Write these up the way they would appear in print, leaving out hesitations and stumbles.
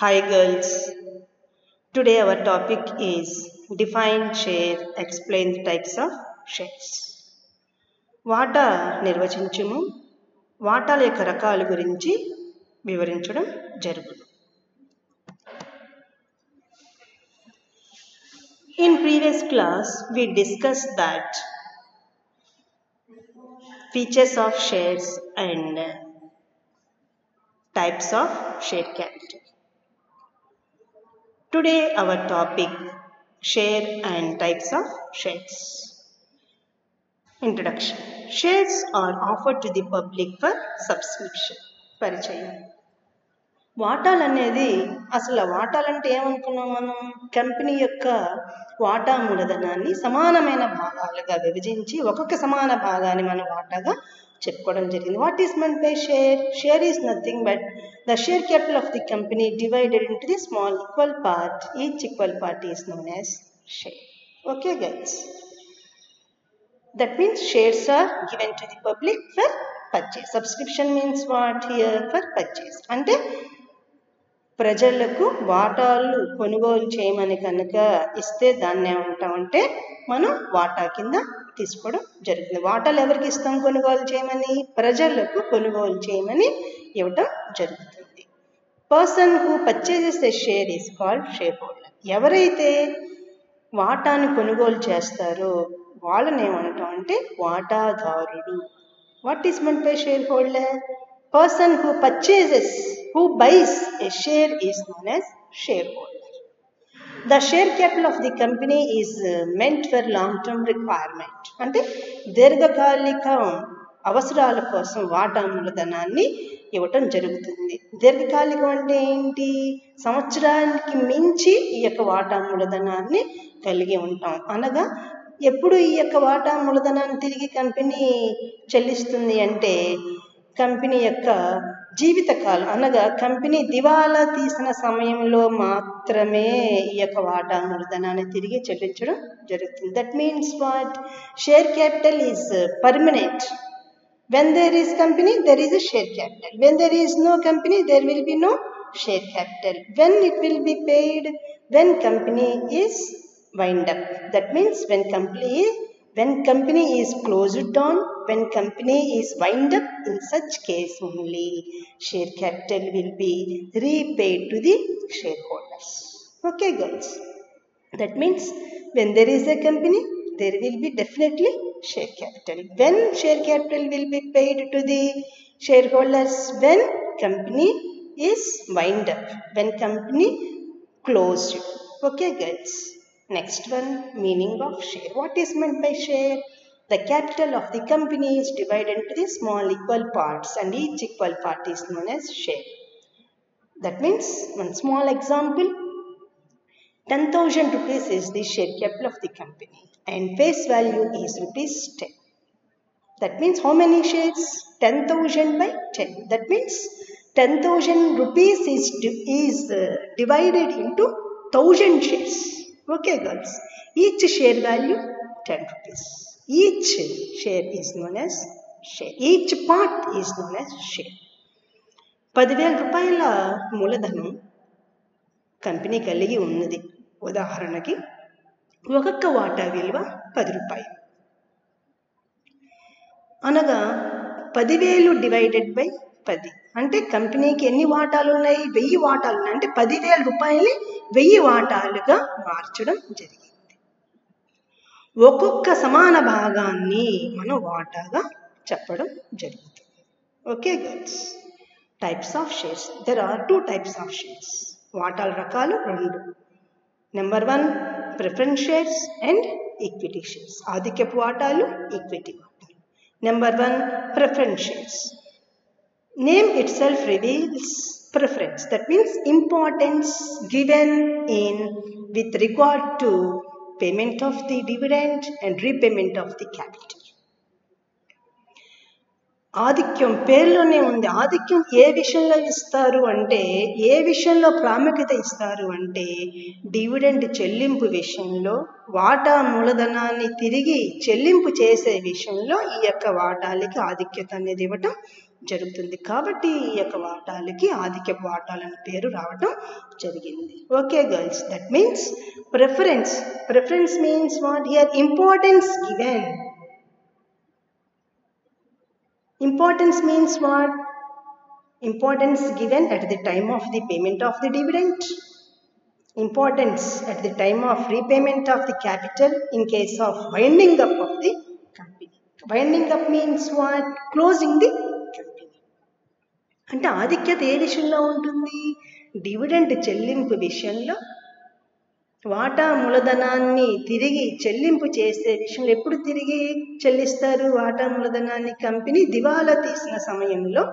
Hi girls, today our topic is define share, explain the types of shares. వాటా నిర్వచించుము, వాటాల యొక్క రకాల గురించి వివరించడం జరుగును. In previous class we discussed that features of shares and types of share capital. Today our topic share and types of shares. Introduction. Shares are offered to the public for subscription. పరిచయం. వాటాలు అనేది అసలు వాటాలంటే ఏమనుకున్నాం మనం? Company యొక్క వాటా మూలధనాన్ని సమానమైన భాగాలుగా విభజించి ఒక్కొక్క సమాన భాగాన్ని మనం వాటాగా చెప్పుకోవడం జరిగింది. What is meant by share? Share is nothing but the share capital of the company divided into the small equal part. Each equal part is known as share. Okay guys? That means shares are given to the public for purchase. Subscription means what here? For purchase. అంటే ప్రజలకు వాటాలు కొనుగోలు చేయమని కనుక ఇస్తే దాన్ని ఏమంటామంటే మనం వాటా కింద తీసుకోవడం జరుగుతుంది. వాటాలు ఎవరికి ఇస్తాం? కొనుగోలు చేయమని, ప్రజలకు కొనుగోలు చేయమని ఇవ్వటం జరుగుతుంది. Person who purchases a share is called share holder. ఎవరైతే వాటాను కొనుగోలు చేస్తారో వాళ్ళని ఏమంటాం అంటే వాటాదారుడు. What is meant by share holder? Person who purchases, who buys a share is known as shareholder. The share capital of the company is meant for long-term requirement. అంటే దీర్ఘకాలిక అవసరాల కోసం వాటా మూలధనాన్ని ఇవ్వటం జరుగుతుంది. దీర్ఘకాలికం అంటే ఏంటి? సంవత్సరానికి మించి ఈ యొక్క వాటా మూలధనాన్ని కలిగి ఉంటాం. అనగా ఎప్పుడు ఈ యొక్క వాటా మూలధనాన్ని తిరిగి కంపెనీ చెల్లిస్తుంది అంటే కంపెనీ యొక్క జీవితకాలం అనగా కంపెనీ దివాలా తీసిన సమయంలో మాత్రమే ఈ యొక్క వాటా మూలధనాన్ని తిరిగి చెల్లించడం జరుగుతుంది. That means what? Share capital is permanent. When there is company, there is a share capital. When there is no company, there will be no share capital. When it will be paid? When company is wind up. That means when company is closed down, when company is wind up, in such case only share capital will be repaid to the shareholders. Okay girls? That means when there is a company, there will be definitely share capital. When share capital will be paid to the shareholders? When company is wind up, when company closed. Okay guys? Next one, meaning of share. What is meant by share? The capital of the company is divided into the small equal parts and each equal part is known as share. That means, one small example, 10,000 rupees is the share capital of the company and face value is rupees 10. That means how many shares? 10,000 by 10. That means 10,000 rupees is divided into 1,000 shares. Okay girls? Each share value 10 rupees. Each share is known as share. Each part is known as share. 10,000 రూపాయల మూలధనం company కలిగి ఉన్నది. ఉదాహరణకి ఒక్కొక్క వాటా విలువ 10 రూపాయలు. అనగా 10,000 డివైడెడ్ బై 10 అంటే కంపెనీకి ఎన్ని వాటాలు ఉన్నాయి? 1000 వాటాలు ఉన్నాయి. అంటే 10,000 రూపాయలని 1000 వాటాలుగా మార్చడం జరిగింది. ఒక్కొక్క సమాన భాగాన్ని మనం వాటాగా చెప్పడం జరుగుతుంది. Okay girls? Types of shares. There are 2 types of shares. వాటాల రకాలు 2. Number 1 preference shares and equity shares. ఆధిక్యపు వాటాలు, ఈక్విటీ వాటాలు. Number 1 preference shares. Name itself reveals preference. That means importance given in with regard to payment of the dividend and repayment of the capital. ఆధిక్యం పేరులోనే ఉంది. ఆధిక్యం ఏ విషయంలో ఇస్తారు అంటే, ఏ విషయంలో ప్రాముఖ్యత ఇస్తారు అంటే డివిడెండ్ చెల్లింపు విషయంలో, వాటా మూలధనాన్ని తిరిగి చెల్లింపు చేసే విషయంలో ఈ యొక్క వాటాలకి ఆధిక్యత అనేది ఇవ్వటం జరుగుతుంది. కాబట్టి ఈ యొక్క వాటాలకి ఆధిక్యపు వాటాలని పేరు రావటం జరిగింది. Okay girls, that means preference. Preference means what here? Importance given. Importance means what? Importance given at the time of the payment of the dividend. Importance at the time of repayment of the capital in case of winding up of the company. Winding up means what? Closing the company. అంటే ఆధిక్యత ఏ విషయంలో ఉంటుంది? Dividend చెల్లింపు విషయంలో, వాటా మూలధనాన్ని తిరిగి చెల్లింపు చేసే విషయంలో. ఎప్పుడు తిరిగి చెల్లిస్తారు వాటా మూలధనాన్ని? కంపెనీ దివాలా తీసిన సమయంలో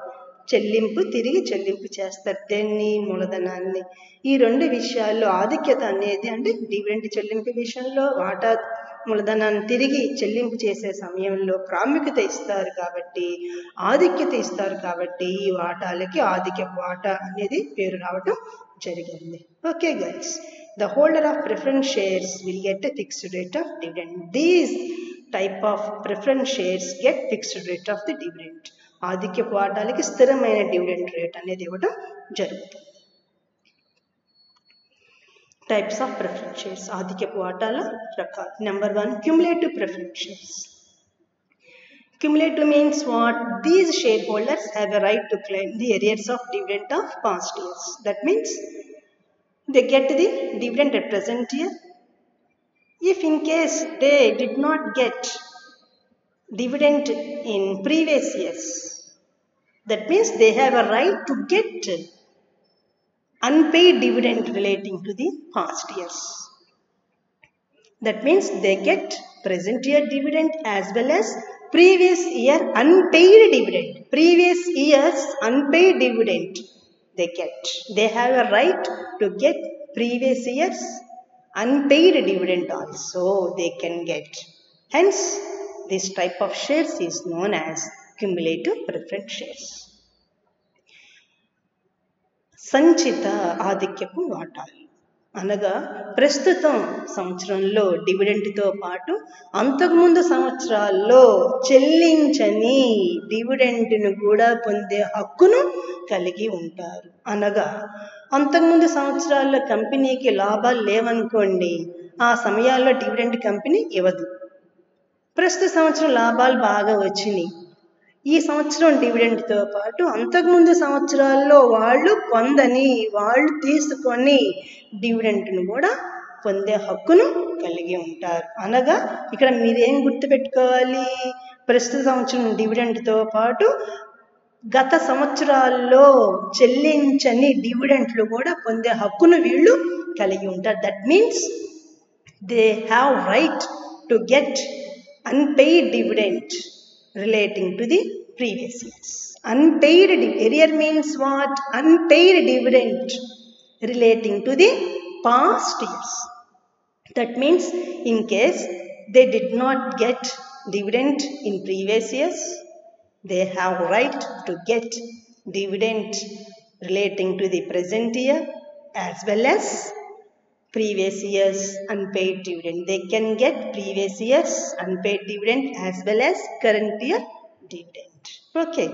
తిరిగి చెల్లింపు చేస్తారు దేన్ని? మూలధనాన్ని. ఈ రెండు విషయాల్లో ఆధిక్యత అనేది అంటే డివిడెండ్ చెల్లింపు విషయంలో, వాటా మూలధనాన్ని తిరిగి చెల్లింపు చేసే సమయంలో ప్రాముఖ్యత ఇస్తారు కాబట్టి, ఆధిక్యత ఇస్తారు కాబట్టి ఈ వాటాలకి ఆధిక్యపు వాటా అనేది పేరు రావటం జరిగింది. Okay guys, the holder of preference shares will get a fixed rate of dividend. These type of preference shares get fixed rate of the dividend. ఆధిక్యపు వాటాలకి స్థిరమైన డివిడెండ్ రేట్ అనేది ఇవ్వడం జరుగుతుంది. టైప్స్ ఆఫ్ ప్రిఫరెన్స్ షేర్స్, ఆధిక్యపు వాటాల రకాలు. Number 1, cumulative preference shares. Cumulative means what? These shareholders have a right to claim the arrears of dividend of past years. That means they get the dividend at present year. If in case they did not get dividend in previous years, that means they have a right to get unpaid dividend relating to the past years. That means they get present year dividend as well as previous year unpaid dividend. Previous year's unpaid dividend they get. They have a right to get previous year's unpaid dividend also they can get. Hence, this type of shares is known as cumulative preference shares. సంచిత ఆధిక్యపు వాటాలు అనగా ప్రస్తుతం సంవత్సరంలో డివిడెండ్తో పాటు అంతకుముందు సంవత్సరాల్లో చెల్లించని డివిడెండ్ను కూడా పొందే హక్కును కలిగి ఉంటారు. అనగా అంతకుముందు సంవత్సరాల్లో కంపెనీకి లాభాలు లేవనుకోండి, ఆ సమయాల్లో డివిడెండ్ కంపెనీ ఇవ్వదు. ప్రస్తుత సంవత్సరం లాభాలు బాగా వచ్చినాయి, ఈ సంవత్సరం డివిడెండ్తో పాటు అంతకుముందు సంవత్సరాల్లో వాళ్ళు తీసుకొని డివిడెండ్ను కూడా పొందే హక్కును కలిగి ఉంటారు. అనగా ఇక్కడ మీరేం గుర్తుపెట్టుకోవాలి? ప్రస్తుత సంవత్సరం డివిడెండ్తో పాటు గత సంవత్సరాల్లో చెల్లించని డివిడెండ్లు కూడా పొందే హక్కును వీళ్ళు కలిగి ఉంటారు. That means they have right to get unpaid dividend relating to the previous years. Unpaid arrear means what? Unpaid dividend relating to the past years. That means in case they did not get dividend in previous years, they have right to get dividend relating to the present year as well as previous year's unpaid dividend. They can get previous year's unpaid dividend as well as current year dividend. Okay.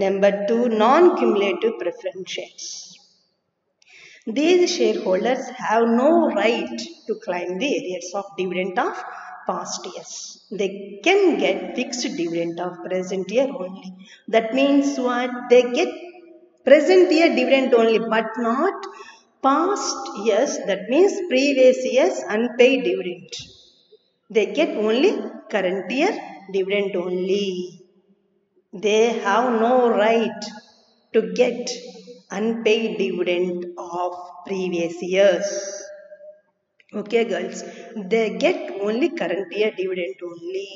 Number 2, non-cumulative preference shares. These shareholders have no right to claim the arrears of dividend of past years. They can get fixed dividend of present year only. That means what? They get present year dividend only, but not past years. That means previous years unpaid dividend. They get only current year dividend only. They have no right to get unpaid dividend of previous years. Okay girls, they get only current year dividend only.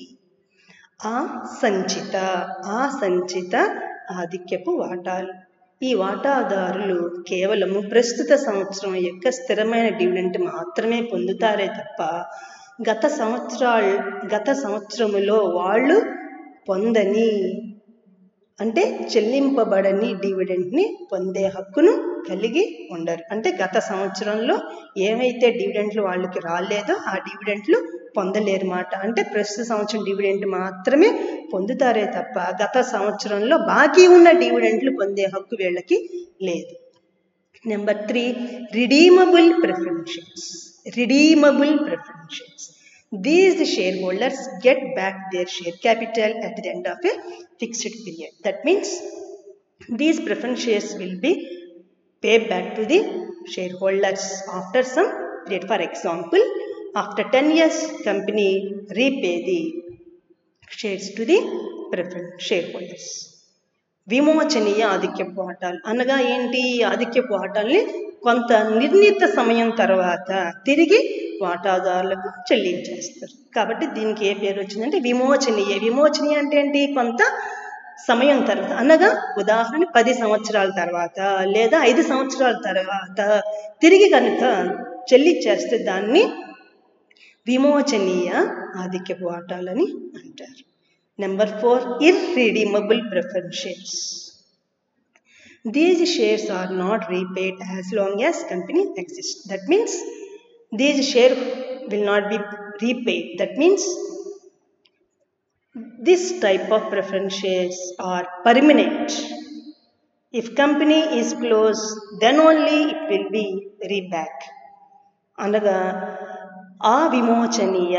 సంచిత ఆధిక్యపు వాటాలు. ఈ వాటాదారులు కేవలము ప్రస్తుత సంవత్సరం యొక్క స్థిరమైన dividend మాత్రమే పొందుతారే తప్ప గత సంవత్సరములో వాళ్ళు పొందని అంటే చెల్లింపబడని డివిడెండ్ని పొందే హక్కును కలిగి ఉండరు. అంటే గత సంవత్సరంలో ఏమైతే డివిడెండ్లు వాళ్ళకి రాలేదో ఆ డివిడెండ్లు పొందలేరు మాట. అంటే ప్రస్తుత సంవత్సరం డివిడెంట్ మాత్రమే పొందుతారే తప్ప గత సంవత్సరంలో బాకీ ఉన్న డివిడెంట్లు పొందే హక్కు వీళ్ళకి లేదు. Number 3, redeemable preference shares. Redeemable preference shares. These shareholders get back their share capital at the end of a fixed period. That means these preference shares will be paid back to the shareholders after some period. For example, after 10 years, company repay the shares to the preference shareholders. విమోచనీయ ఆధిక్యపు వాటాలు అనగా ఏంటి? ఆధిక్యపు వాటాల్ని కొంత నిర్ణీత సమయం తర్వాత తిరిగి వాటాదారులకు చెల్లించేస్తారు. కాబట్టి దీనికి ఏ పేరు వచ్చిందంటే విమోచనీయ. విమోచనీయ అంటే ఏంటి? కొంత సమయం తర్వాత, అనగా ఉదాహరణ 10 సంవత్సరాల తర్వాత లేదా 5 సంవత్సరాల తర్వాత తిరిగి కనుక చెల్లించేస్తే దాన్ని విమోచనీయ ఆధిక్యపు వాటాలని అంటారు. Number 4, irredeemable preference shares. These shares are not repaid as long as company exists. That means these shares will not be repaid. That means this type of preference shares are permanent. If company is closed, then only it will be reback. అనగా ఆ విమోచనీయ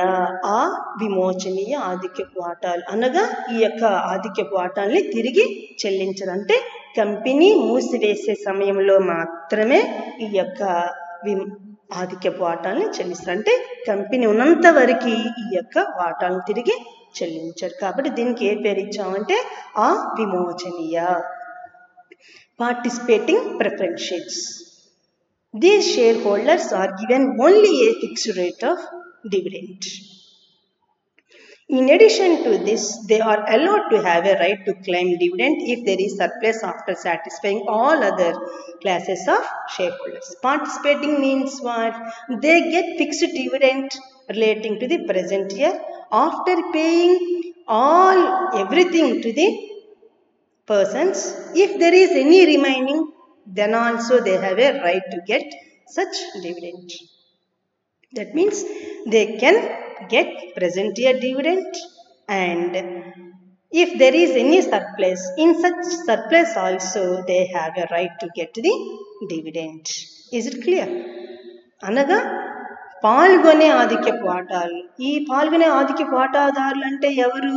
ఆధిక్యపు వాటాలు అనగా ఈ యొక్క ఆధిక్యపు వాటాల్ని తిరిగి చెల్లించరంటే company మూసివేసే సమయంలో మాత్రమే ఈ యొక్క ఆధిక్యపు వాటాల్ని చెల్లిస్తారు. అంటే కంపెనీ ఉన్నంత వరకు ఈ యొక్క వాటాలను తిరిగి చెల్లించారు. కాబట్టి దీనికి ఏ పేరు ఇచ్చామంటే ఆ విమోచనీయ. Participating preference shares. These shareholders are given only a fixed rate of dividend. In addition to this, they are allowed to have a right to claim dividend if there is surplus after satisfying all other classes of shareholders. Participating means what? They get fixed dividend relating to the present year after paying everything to the persons. If there is any remaining, then also they have a right to get such dividend. That means they can get present year dividend, and if there is any surplus, in such surplus also they have a right to get the dividend. Is it clear? అనగా పాల్గొనే ఆధిక్యపు వాటాలు. ఈ పాల్గొనే ఆధిక్యపు వాటాదారులు అంటే ఎవరు?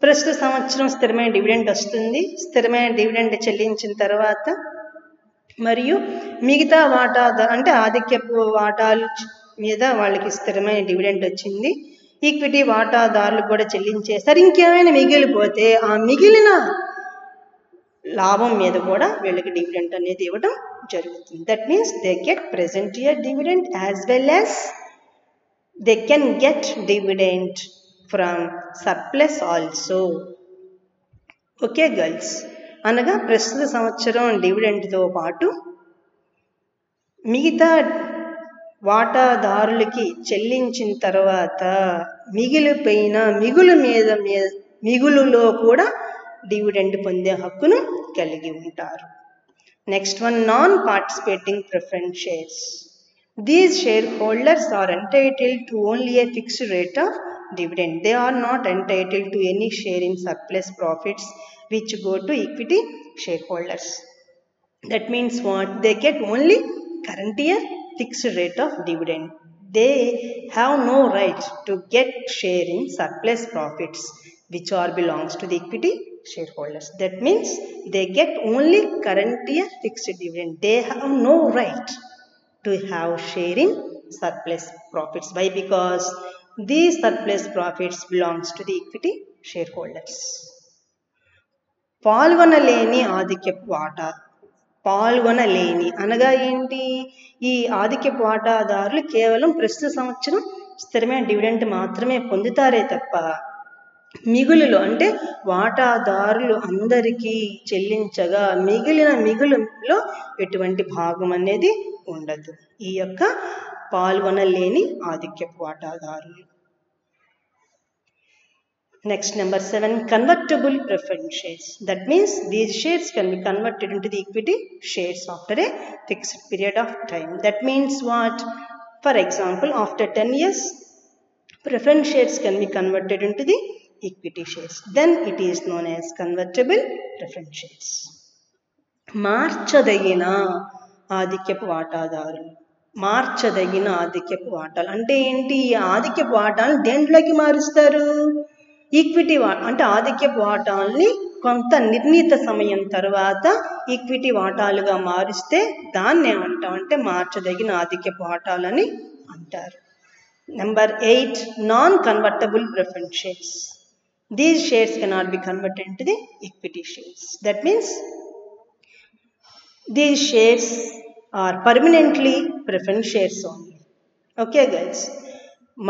ప్రస్తుత సంవత్సరం స్థిరమైన డివిడెండ్ వస్తుంది. స్థిరమైన డివిడెండ్ చెల్లించిన తర్వాత మరియు మిగతా వాటాదారు అంటే ఆధిక్యపు వాటాలు మీద వాళ్ళకి స్థిరమైన డివిడెండ్ వచ్చింది. ఈక్విటీ వాటాదారులు కూడా చెల్లించేస్తారు. ఇంకేమైనా మిగిలిపోతే ఆ మిగిలిన లాభం మీద కూడా వీళ్ళకి డివిడెండ్ అనేది ఇవ్వడం జరుగుతుంది. That means they get present year dividend as well as they can get dividend from surplus also. Okay girls, అనగా ప్రస్తుత సంవత్సరం డివిడెండ్తో పాటు మిగతా వాటాదారులకి చెల్లించిన తర్వాత మిగిలిపోయిన మిగులులో కూడా డివిడెండ్ పొందే హక్కును కలిగి ఉంటారు. Next one, non participating preference shares. These shareholders are entitled to only a fixed rate of dividend. They are not entitled to any share in surplus profits which go to equity shareholders. That means what? They get only current year fixed rate of dividend. They have no right to get share in surplus profits which are belongs to the equity shareholders. That means they get only current year fixed dividend. They have no right to have share in surplus profits. Why? Because these surplus profits belongs to the equity shareholders. పాల్గొనలేని ఆధిక్యపు వాటా. పాల్గొనలేని అనగా ఏంటి? ఈ ఆధిక్యపు వాటాదారులు కేవలం ప్రస్తుత సంవత్సరం స్థిరమైన dividend మాత్రమే పొందుతారే తప్ప మిగులులో అంటే వాటాదారులు అందరికీ చెల్లించగా మిగులులో ఎటువంటి భాగం అనేది ఉండదు. ఈ యొక్క పాల్గొనలేని ఆధిక్యపు వాటాదారులు. Next, number 7, convertible preference shares. That means these shares can be converted into the equity shares after a fixed period of time. That means what? For example, after 10 years, preference shares can be converted into the equity shares. Then it is known as convertible preference shares. మార్చదగిన ఆధిక్యపు వాటాదారులు. మార్చదగిన ఆధిక్యపు వాటాలు అంటే ఏంటి? ఈ ఆధిక్యపు వాటాలను దేంట్లోకి మారుస్తారు? Equity అంటే ఆధిక్యపు వాటాలని కొంత నిర్ణీత సమయం తర్వాత ఈక్విటీ వాటాలుగా మారిస్తే దాన్ని ఏమంటాం అంటే మార్చదగిన ఆధిక్యపు వాటాలని అంటారు. Number 8, non-convertible preference shares. These shares cannot be converted into the equity shares. That means these shares are permanently preference shares only. Okay guys,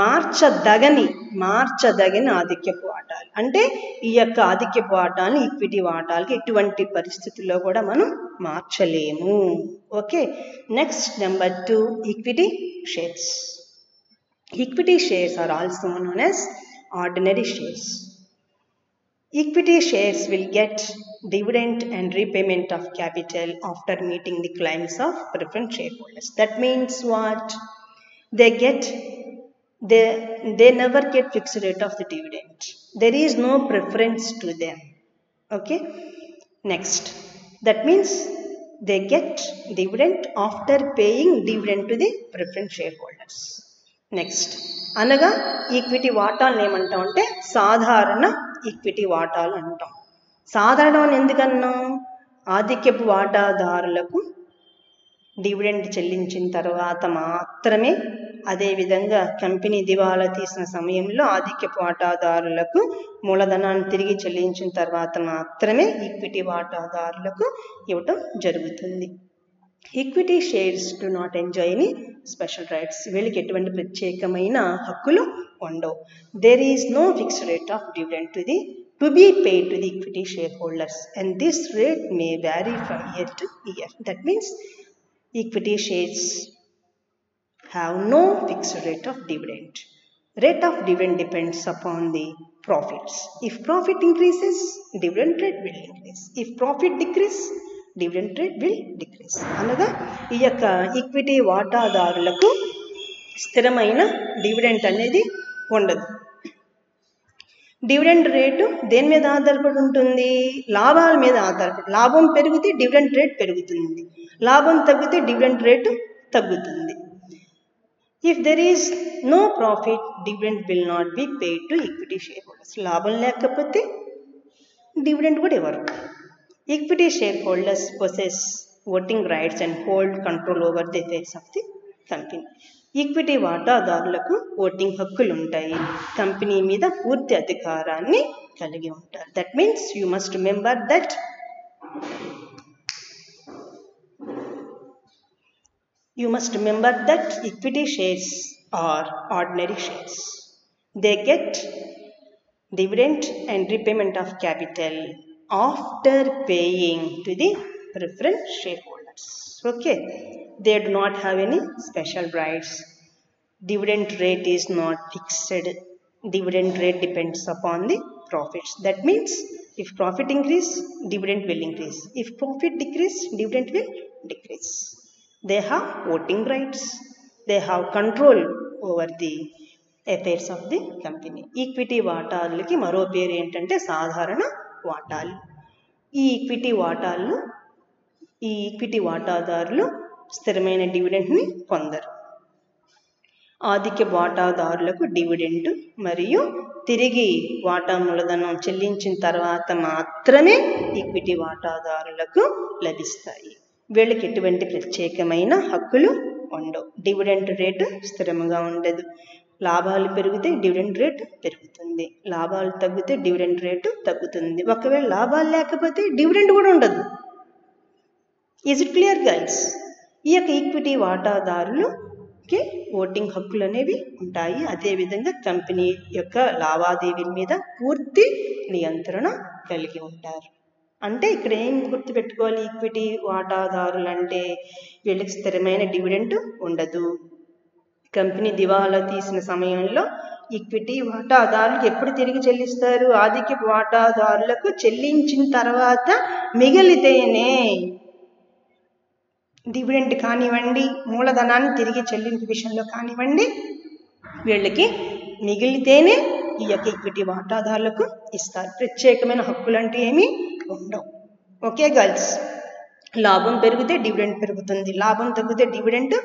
మార్చదగని ఆధిక్యపు వాటాలు అంటే ఈ యొక్క ఆధిక్యపు వాటాలను ఈక్విటీ వాటాలకి ఎటువంటి పరిస్థితుల్లో కూడా మనం మార్చలేము. Okay, next number 2, equity shares. Equity shares are also known as ordinary shares. Equity shares will get dividend and repayment of capital after meeting the claims of preference shareholders. That means what? They never get fixed rate of the dividend. There is no preference to them. Okay. Next, that means they get dividend after paying dividend to the preference shareholders. Next అనగా equity వాటాలను ఏమంటాం అంటే సాధారణ equity వాటాలు అంటాం. సాధారణం ఎందుకన్నాం? ఆధిక్యపు వాటాదారులకు dividend చెల్లించిన తర్వాత మాత్రమే, అదేవిధంగా కంపెనీ దివాలా తీసిన సమయంలో ఆధిక్యపు వాటాదారులకు మూలధనాన్ని తిరిగి చెల్లించిన తర్వాత మాత్రమే ఈక్విటీ వాటాదారులకు ఇవ్వటం జరుగుతుంది. Equity shares do not enjoy any special rights. వీళ్ళకి ఎటువంటి ప్రత్యేకమైన హక్కులు ఉండవు. There is no fixed rate of dividend to be paid to the equity share holders and this rate may vary from year to year. That means equity shares have no fixed rate of dividend. Rate of dividend depends upon the profits. If profit increases, dividend rate will increase. If profit decrease, dividend rate will decrease. అనగా ఈ యొక్క equity వాటాదారులకు స్థిరమైన dividend అనేది ఉండదు. Dividend rate దేని మీద ఆధారపడి ఉంటుంది? లాభాల మీద ఆధారపడి. లాభం పెరిగితే డివిడెండ్ రేట్ పెరుగుతుంది, లాభం తగ్గితే డివిడెండ్ రేటు తగ్గుతుంది. If there is no profit, dividend will not be paid to equity shareholders. లాభం లేకపోతే డివిడెండ్ కూడా ఇవ్వరు. Equity shareholders possess voting rights and hold control over the affairs of the company. Equity వాటాదారులకు voting హక్కులు ఉంటాయి, company మీద పూర్తి అధికారాన్ని కలిగి ఉంటారు. That means you must remember that equity shares are ordinary shares. They get dividend and repayment of capital after paying to the preference shareholders. Okay, they do not have any special rights. Dividend rate is not fixed. Dividend rate depends upon the profits. That means if profit increase, dividend will increase. If profit decrease, dividend will decrease. They have voting rights. They have control over the affairs of the company. Equity వాటాలకి మరో పేరు ఏంటంటే సాధారణ వాటాలు. ఈ equity వాటాదారులు స్థిరమైన డివిడెండ్ని పొందరు. ఆధిక్య వాటాదారులకు డివిడెండ్ మరియు తిరిగి వాటా మూలధనం చెల్లించిన తర్వాత మాత్రమే ఈక్విటీ వాటాదారులకు లభిస్తాయి. వీళ్ళకి ఎటువంటి ప్రత్యేకమైన హక్కులు ఉండవు. డివిడెండ్ రేటు స్థిరంగా ఉండదు. లాభాలు పెరిగితే డివిడెండ్ రేటు పెరుగుతుంది, లాభాలు తగ్గితే డివిడెండ్ రేటు తగ్గుతుంది. ఒకవేళ లాభాలు లేకపోతే డివిడెండ్ కూడా ఉండదు. Is it clear guys? ఈ యొక్క ఈక్విటీ వాటాదారులుకి ఓటింగ్ హక్కులు అనేవి ఉంటాయి. అదేవిధంగా కంపెనీ యొక్క లావాదేవీల మీద పూర్తి నియంత్రణ కలిగి ఉంటారు. అంటే ఇక్కడ ఏం గుర్తుపెట్టుకోవాలి? ఈక్విటీ వాటాదారులు అంటే వీళ్ళకి స్థిరమైన డివిడెండ్ ఉండదు. కంపెనీ దివాలా తీసిన సమయంలో ఈక్విటీ వాటాదారులకు ఎప్పుడు తిరిగి చెల్లిస్తారు? ఆధిక్య వాటాదారులకు చెల్లించిన తర్వాత మిగిలితేనే డివిడెండ్ కానివ్వండి, మూలధనాన్ని తిరిగి చెల్లింపు విషయంలో కానివ్వండి, వీళ్ళకి మిగిలితేనే ఈ యొక్క ఈక్విటీ వాటాదారులకు ఇస్తారు. ప్రత్యేకమైన హక్కులు అంటే ఏమీ ఉండవు. ఓకే గర్ల్స్, లాభం పెరిగితే డివిడెండ్ పెరుగుతుంది, లాభం తగ్గితే డివిడెండ్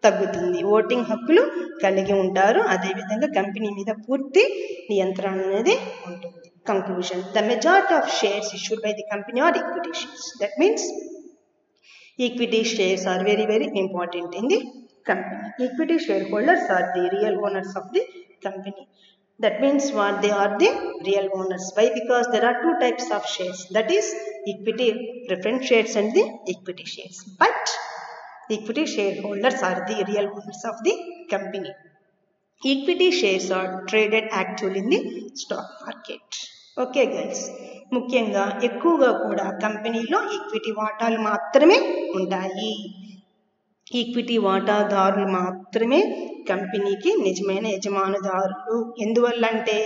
తగ్గుతుంది. ఓటింగ్ హక్కులు కలిగి ఉంటారు. అదేవిధంగా కంపెనీ మీద పూర్తి నియంత్రణ అనేది ఉంటుంది. Conclusion: the majority of shares issued by the company are equity shares. That means equity shares are very, very important in the company. Equity shareholders are the real owners of the company. That means what? They are the real owners. Why? Because there are two types of shares. That is equity preference shares and the equity shares. But equity shareholders are the real owners of the company. Equity shares are traded actively in the stock market. Okay girls, ముఖ్యంగా ఎక్కువగా కూడా కంపెనీలో equity వాటాలు మాత్రమే ఉంటాయి. Equity వాటాదారులు మాత్రమే కంపెనీకి నిజమైన యజమానుదారులు. ఎందువల్ల అంటే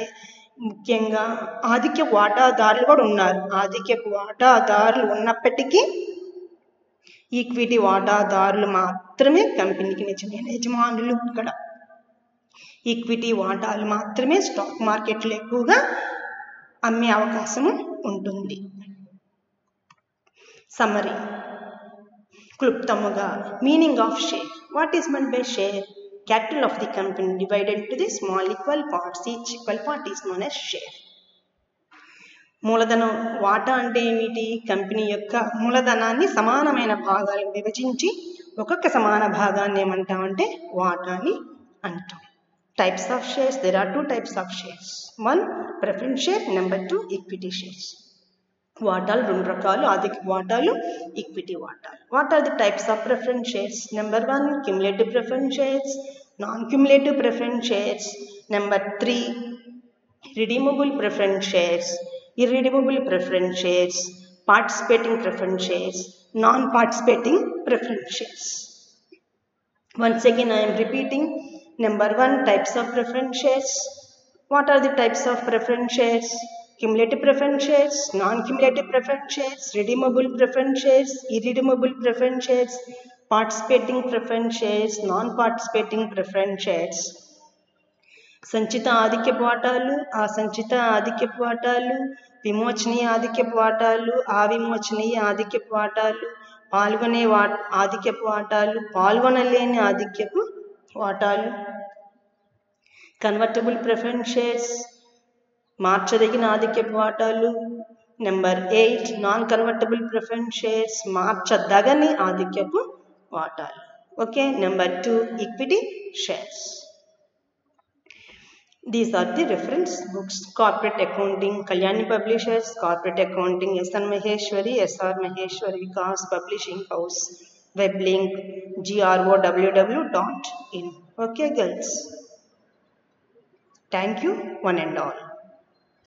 ముఖ్యంగా ఆధిక్య వాటాదారులు కూడా ఉన్నారు. ఆధిక్య వాటాదారులు ఉన్నప్పటికీ ఈక్విటీ వాటాదారులు మాత్రమే కంపెనీకి నిజమైన యజమానులు. ఇక్కడ ఈక్విటీ వాటాలు మాత్రమే స్టాక్ మార్కెట్లో ఎక్కువగా అమ్మే అవకాశం ఉంటుంది. సమ్మరీ క్లుప్తముగా, meaning of share. What is meant by share? Capital of the company divided into the small equal parts. Each equal part is known as share. మూలధనం వాటా అంటే ఏమిటి? కంపెనీ యొక్క మూలధనాన్ని సమానమైన భాగాలకు విభజించి ఒక్కొక్క సమాన భాగాన్ని ఏమంటామంటే వాటాని అంటాం. Types of shares: there are two types of shares. One, preference share. Number two, equity shares. వాటాలు రెండు రకాలు, ఆధిక్య వాటాలు, ఈక్విటీ వాటాలు. What are the types of preference shares? Number one, cumulative preference shares, non-cumulative preference shares. Number three, redeemable preference shares, irredeemable preference shares, participating preference shares, non-participating preference shares. Once again I am repeating. Number one, types of preference shares. What are the types of preference shares? Cumulative preference shares, non-cumulative preference shares, redeemable preference shares, irredeemable preference shares, participating preference shares, non-participating preference shares. సంచిత ఆధిక్యపు వాటాలు, అసంచిత ఆధిక్యపు వాటాలు, విమోచనీయ ఆధిక్యపు వాటాలు, అవిమోచనీయ ఆధిక్యపు వాటాలు, పాల్గొనే ఆధిక్యపు వాటాలు, పాల్గొనలేని ఆధిక్యపు వాటాలు. కన్వర్టబుల్ ప్రిఫరెన్స్ షేర్స్, మార్చదగిన ఆధిక్యపు వాటాలు. Number 8, non convertible preference shares, మార్చదగని ఆధిక్యపు వాటాలు. Okay. Number 2, equity shares. These are the reference books. Corporate Accounting, Kalyani Publishers. Corporate Accounting, S.N. Maheshwari, S.R. Maheshwari Vikas Publishing House. Web link groww.in. Okay girls. Thank you one and all.